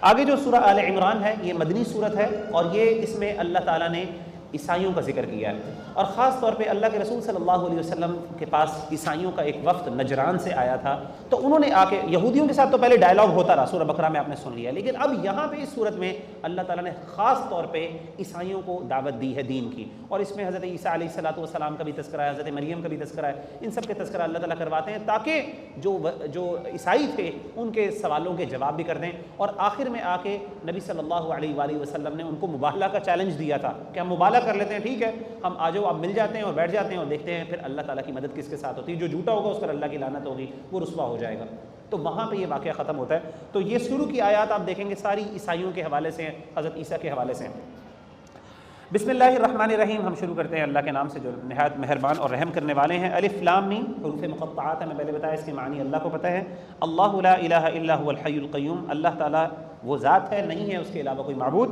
آگے جو سورہ آل عمران ہے یہ مدنی سورت ہے، اور یہ اس میں اللہ تعالیٰ نے عیسائیوں کا ذکر کیا ہے، اور خاص طور پہ اللہ کے رسول صلی اللہ علیہ وسلم کے پاس عیسائیوں کا ایک وفد نجران سے آیا تھا، تو انہوں نے آ کے یہودیوں کے ساتھ تو پہلے ڈائلاگ ہوتا رہا، سورہ بقرہ میں آپ نے سن لیا، لیکن اب یہاں پہ اس صورت میں اللہ تعالیٰ نے خاص طور پہ عیسائیوں کو دعوت دی ہے دین کی، اور اس میں حضرت عیسیٰ علیہ السلام کا بھی تذکرہ ہے، حضرت مریم کا بھی تذکرہ ہے، ان سب کے تذکرہ اللہ تعالیٰ کرواتے ہیں تاکہ جو عیسائی تھے ان کے سوالوں کے جواب بھی کر دیں، اور آخر میں آ کے نبی صلی اللہ علیہ وآلہ وسلم نے ان کو مباہلہ کا چیلنج دیا تھا کہ ہم مباہلہ کر لیتے ہیں، ٹھیک ہے ہم آ جاؤ، آپ مل جاتے ہیں اور بیٹھ جاتے ہیں اور دیکھتے ہیں پھر اللہ تعالیٰ کی مدد کس کے ساتھ ہوتی ہے، جو جھوٹا ہوگا اس پر اللہ کی لعنت ہوگی، وہ رسوا ہو جائے گا۔ تو وہاں پہ یہ واقعہ ختم ہوتا ہے۔ تو یہ شروع کی آیات آپ دیکھیں گے ساری عیسائیوں کے حوالے سے ہیں، حضرت عیسیٰ کے حوالے سے ہیں۔ بسم اللہ الرحمن الرحیم، ہم شروع کرتے ہیں اللہ کے نام سے جو نہایت مہربان اور رحم کرنے والے ہیں۔ الف لام میم حروف مقطعات ہیں، میں پہلے بتایا اس کے معنی اللہ کو پتہ ہے۔ اللہ لا الہ الا هو الحی القیوم، اللہ تعالیٰ وہ ذات ہے، نہیں ہے اس کے علاوہ کوئی معبود۔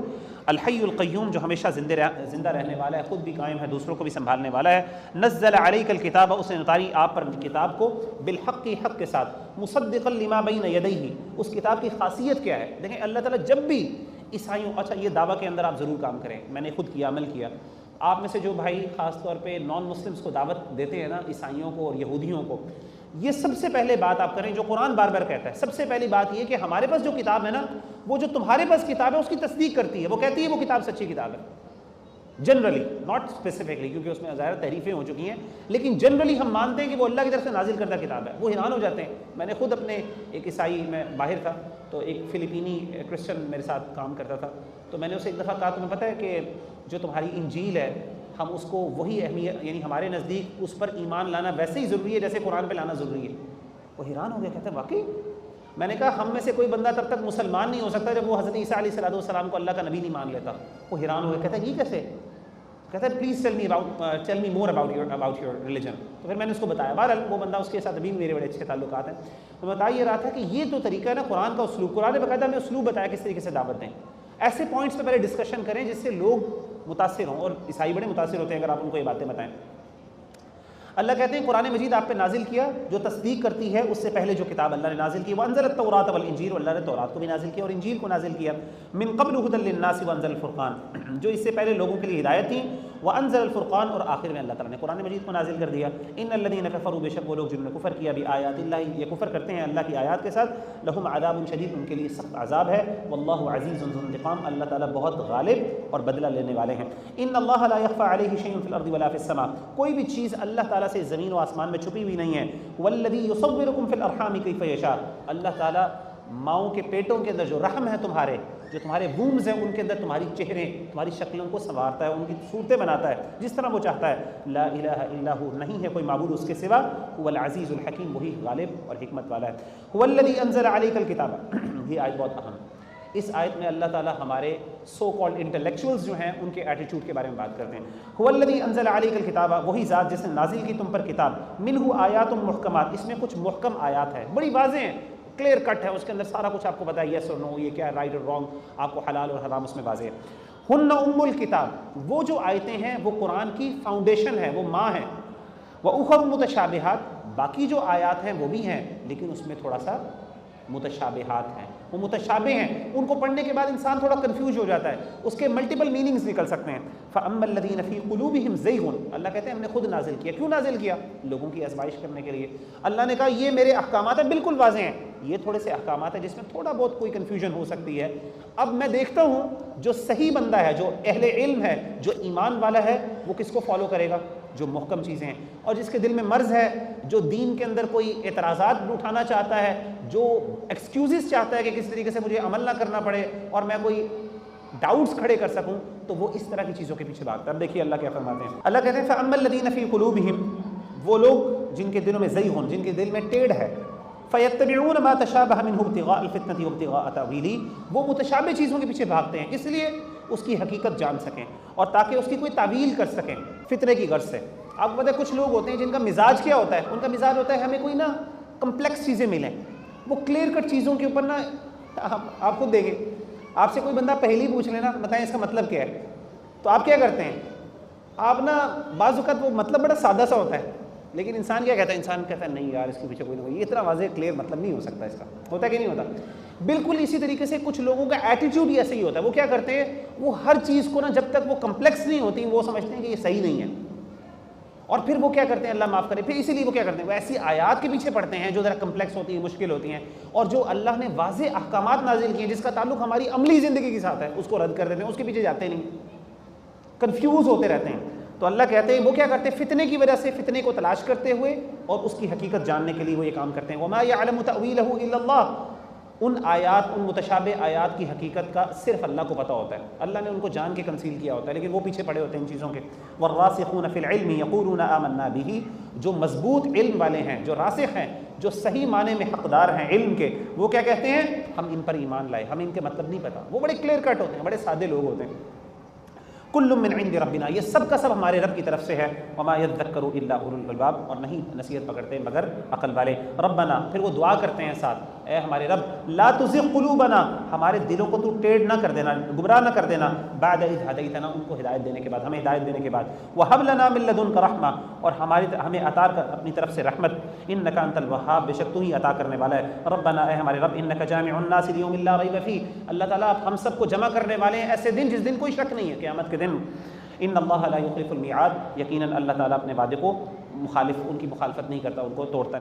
الحی القیوم، جو ہمیشہ زندہ رہنے والا ہے، خود بھی قائم ہے، دوسروں کو بھی سنبھالنے والا ہے۔ نزل علیک الکتاب، اس نے اتاری آپ پر کتاب کو، بالحق، حق کے ساتھ، مصدقا لما بین یدیہ، اس کتاب کی خاصیت کیا ہے؟ دیکھیں اللہ تعالیٰ جب بھی عیسائیوں، اچھا یہ دعویٰ کے اندر آپ ضرور کام کریں، میں نے خود کیا، عمل کیا، آپ میں سے جو بھائی خاص طور پہ نان مسلمس کو دعوت دیتے ہیں نا، عیسائیوں کو اور یہودیوں کو، یہ سب سے پہلے بات آپ کریں جو قرآن بار بار کہتا ہے، سب سے پہلی بات یہ کہ ہمارے پاس جو کتاب ہے نا، وہ جو تمہارے پاس کتاب ہے اس کی تصدیق کرتی ہے، وہ کہتی ہے وہ کتاب سچی کتاب ہے، جنرلی، ناٹ اسپیسیفکلی، کیونکہ اس میں ظاہر تحریفیں ہو چکی ہیں، لیکن جنرلی ہم مانتے ہیں کہ وہ اللہ کی طرف سے نازل کردہ کتاب ہے۔ وہ حیران ہو جاتے ہیں۔ میں نے خود اپنے ایک عیسائی، میں باہر تھا تو ایک فلپینی کرسچن میرے ساتھ کام کرتا تھا، تو میں نے اسے ایک دفعہ کہا تمہیں پتہ ہے کہ جو تمہاری انجیل ہے ہم اس کو وہی اہمیت، یعنی ہمارے نزدیک اس پر ایمان لانا ویسے ہی ضروری ہے جیسے قرآن پہ لانا ضروری ہے۔ وہ حیران ہو گیا، کہتے ہیں واقعی؟ میں نے کہا ہم میں سے کوئی بندہ تب تک مسلمان نہیں ہو سکتا جب وہ حضرت عیسیٰ علیہ السلام کو اللہ کا نبی نہیں مان لیتا۔ وہ حیران ہو گیا، کہتا ہے یہ کیسے؟ کہتا ہے please tell me more about your religion. تو پھر میں نے اس کو بتایا، بہرحال وہ بندہ، اس کے ساتھ ابھی میرے بڑے اچھے تعلقات ہیں، تو میں بتا یہ رہا تھا کہ یہ تو طریقہ ہے نا قرآن کا اسلوب، قرآن نے باقاعدہ ہمیں اسلوب بتایا کس طریقے سے دعوت دیں، ایسے پوائنٹس پہ پہلے ڈسکشن کریں جس سے لوگ متاثر ہوں، اور عیسائی بڑے متاثر ہوتے ہیں اگر آپ ان کو یہ باتیں بتائیں۔ اللہ کہتے ہیں قرآن مجید آپ پہ نازل کیا جو تصدیق کرتی ہے اس سے پہلے جو کتاب اللہ نے نازل کی، وانزل التوراۃ والانجیل، اللہ نے تورات کو بھی نازل کیا اور انجیل کو نازل کیا، من قبل ھدی للناس وانزل الفرقان، جو اس سے پہلے لوگوں کے لیے ہدایت تھی، وانزل الفرقان، اور آخر میں اللہ تعالیٰ نے قرآن مجید کو نازل کر دیا۔ ان الذین کفروا، بے شک وہ لوگ جنہوں نے کفر کیا، بآیات اللہ، یہ کفر کرتے ہیں اللہ کی آیات کے ساتھ، لہم عذاب شدید، ان کے لیے سخت عذاب ہے، واللہ عزیز ذو انتقام، اللہ تعالیٰ بہت غالب اور بدلہ لینے والے ہیں۔ ان اللہ لا یخفی علیہ شیء فی الارض ولا فی السماء، کوئی بھی چیز اللہ تعالیٰ سے زمین و آسمان میں چھپی ہوئی نہیں ہے۔ والذی یصورکم فی الارحام کیف یشاء، اللہ تعالیٰ ماؤں کے پیٹوں کے اندر جو رحم ہے تمہارے، جو تمہارے وومز ہیں ان کے اندر تمہاری چہرے، تمہاری شکلوں کو سنوارتا ہے، ان کی صورتیں بناتا ہے جس طرح وہ چاہتا ہے۔ لا الہ الا ہو، نہیں ہے کوئی معبود اس کے سوا، هو العزیز الحکیم، وہی غالب اور حکمت والا ہے۔ هو الذی انزل علیک الکتاب، یہ آیت بہت اہم ہے۔ اس آیت میں اللہ تعالیٰ ہمارے سو کالڈ انٹلیکچوئلز جو ہیں ان کے ایٹیٹیوڈ کے بارے میں بات کرتے ہیں۔ هو الذی انزل علیک الکتاب، وہی ذات جس نے نازل کی تم پر کتاب، منہ آیات محکمات، اس میں کچھ محکم آیات ہیں، بڑی واضح ہیں، کلیئر کٹ ہے، اس کے اندر سارا کچھ آپ کو پتا ہے، یس اور نو، یہ کیا ہے، رائٹ اور رانگ، آپ کو حلال اور حرام اس میں واضح ہے۔ ہن ام الکتاب، وہ جو آیتیں ہیں وہ قرآن کی فاؤنڈیشن ہے، وہ ماں ہیں۔ وَأُخَرُ مُتَشَابِهَاتٌ، باقی جو آیات ہیں وہ بھی ہیں لیکن اس میں تھوڑا سا متشابہات ہیں، وہ متشابہ ہیں، ان کو پڑھنے کے بعد انسان تھوڑا کنفیوز ہو جاتا ہے، اس کے ملٹیپل میننگز نکل سکتے ہیں۔ فَأَمَّا الَّذِينَ فِي قُلُوبِهِمْ زَيْغٌ، اللہ کہتے ہیں ہم نے خود نازل کیا، کیوں نازل کیا؟ لوگوں کی آزمائش کرنے کے لیے۔ اللہ نے کہا یہ میرے احکامات ہیں، بالکل واضح ہیں، یہ تھوڑے سے احکامات ہیں جس میں تھوڑا بہت کوئی کنفیوژن ہو سکتی ہے، اب میں دیکھتا ہوں جو صحیح بندہ ہے، جو اہل علم ہے، جو ایمان والا ہے، وہ کس کو فالو کرے گا؟ جو محکم چیزیں ہیں، اور جس کے دل میں مرض ہے، جو دین کے اندر کوئی اعتراضات اٹھانا چاہتا ہے، جو ایکسکیوزز چاہتا ہے کہ کس طریقے سے مجھے عمل نہ کرنا پڑے اور میں کوئی ڈاؤٹس کھڑے کر سکوں، تو وہ اس طرح کی چیزوں کے پیچھے بھاگتا ہے۔ اب دیکھیے اللہ کیا فرماتے ہیں، اللہ کہتے ہیں فَأَمَّا الَّذِينَ فِي قُلُوبِهِمْ، وہ لوگ جن کے دلوں میں زیغ، جن کے دل میں ٹیڑھ ہے، فَيَتَّبِعُونَ مَا تَشَابَهَ مِنْهُ ابْتِغَاءَ الْفِتْنَةِ وَابْتِغَاءَ تَأْوِيلِهِ، وہ متشابہ چیزوں کے پیچھے بھاگتے ہیں اس لیے اس کی حقیقت جان سکیں اور تاکہ اس کی کوئی تعویل کر سکیں فطرے کی غرض سے۔ آپ کو پتہ ہے کچھ لوگ ہوتے ہیں جن کا مزاج کیا ہوتا ہے، ان کا مزاج ہوتا ہے ہمیں کوئی نا کمپلیکس چیزیں ملیں، وہ کلیئر کٹ چیزوں کے اوپر نا، آپ خود دیکھیں، آپ سے کوئی بندہ پہلی پوچھ لینا بتائیں اس کا مطلب کیا ہے، تو آپ کیا کرتے ہیں؟ آپ نا بعض اوقات وہ مطلب بڑا سادہ سا ہوتا ہے، لیکن انسان کیا کہتا ہے؟ انسان کہتا ہے نہیں یار اس کے پیچھے کوئی نہ کوئی، یہ اتنا واضح کلیئر مطلب نہیں ہو سکتا اس کا، ہوتا کہ نہیں ہوتا؟ بالکل اسی طریقے سے کچھ لوگوں کا ایٹیٹیوڈ ہی ایسے ہی ہوتا ہے، وہ کیا کرتے ہیں، وہ ہر چیز کو نا جب تک وہ کمپلیکس نہیں ہوتی وہ سمجھتے ہیں کہ یہ صحیح نہیں ہے، اور پھر وہ کیا کرتے ہیں، اللہ معاف کرے، پھر اسی لیے وہ کیا کرتے ہیں، وہ ایسی آیات کے پیچھے پڑتے ہیں جو ذرا کمپلیکس ہوتی ہیں، مشکل ہوتی ہیں، اور جو اللہ نے واضح احکامات نازل کیے ہیں جس کا تعلق ہماری عملی زندگی کے ساتھ ہے اس کو رد کر دیتے ہیں، اس کے پیچھے جاتے نہیں، کنفیوز ہوتے رہتے ہیں۔ تو اللہ کہتے ہیں وہ کیا کرتے ہیں، فتنے کی وجہ سے فتنے کو تلاش کرتے ہوئے اور اس کی حقیقت جاننے کے لیے وہ یہ کام کرتے ہیں۔ وَمَا يَعْلَمُ تَأْوِيلَهُ إِلَّا اللَّهُ، ان آیات، ان متشابہ آیات کی حقیقت کا صرف اللہ کو پتہ ہوتا ہے، اللہ نے ان کو جان کے کنسیل کیا ہوتا ہے، لیکن وہ پیچھے پڑے ہوتے ہیں ان چیزوں کے۔ وَالرَّاسِخُونَ فِي الْعِلْمِ يَقُولُونَ آمَنَّا بِهِ، جو مضبوط علم والے ہیں، جو راسخ ہیں، جو صحیح معنی میں حقدار ہیں علم کے، وہ کیا کہتے ہیں، ہم ان پر ایمان لائے، ہمیں ان کے مطلب نہیں پتہ۔ وہ بڑے کلیئر کٹ ہوتے ہیں، بڑے سادے لوگ ہوتے ہیں۔ کل من عند ربنا، یہ سب کا سب ہمارے رب کی طرف سے ہے۔ وما یذکر الا اولو الالباب، اور نہیں نصیحت پکڑتے مگر عقل والے۔ ربنا، پھر وہ دعا کرتے ہیں ساتھ، اے ہمارے رب، لا تزغ قلوبنا، ہمارے دلوں کو تو ٹیڑھ نہ کر دینا، گمراہ نہ کر دینا، بعد اذ ہدیتنا، ان کو ہدایت دینے کے بعد، ہمیں ہدایت دینے کے بعد۔ وہب لنا من لدنک رحمہ، اور ہمیں عطا کر اپنی طرف سے رحمت، انک انت الوہاب، بے شک تو ہی عطا کرنے والا ہے۔ ربنا، اے ہمارے رب، انک جامع الناس لیوم لا ریب فیہ، اللہ تعالیٰ آپ ہم سب کو جمع کرنے والے ہیں ایسے دن جس دن کوئی شک نہیں ہے، قیامت کے دن۔ ان اللہ لا یخلف المیعاد، یقیناً اللہ تعالیٰ اپنے وعدے کو ان کی مخالفت نہیں کرتا، ان کو توڑتا نہیں۔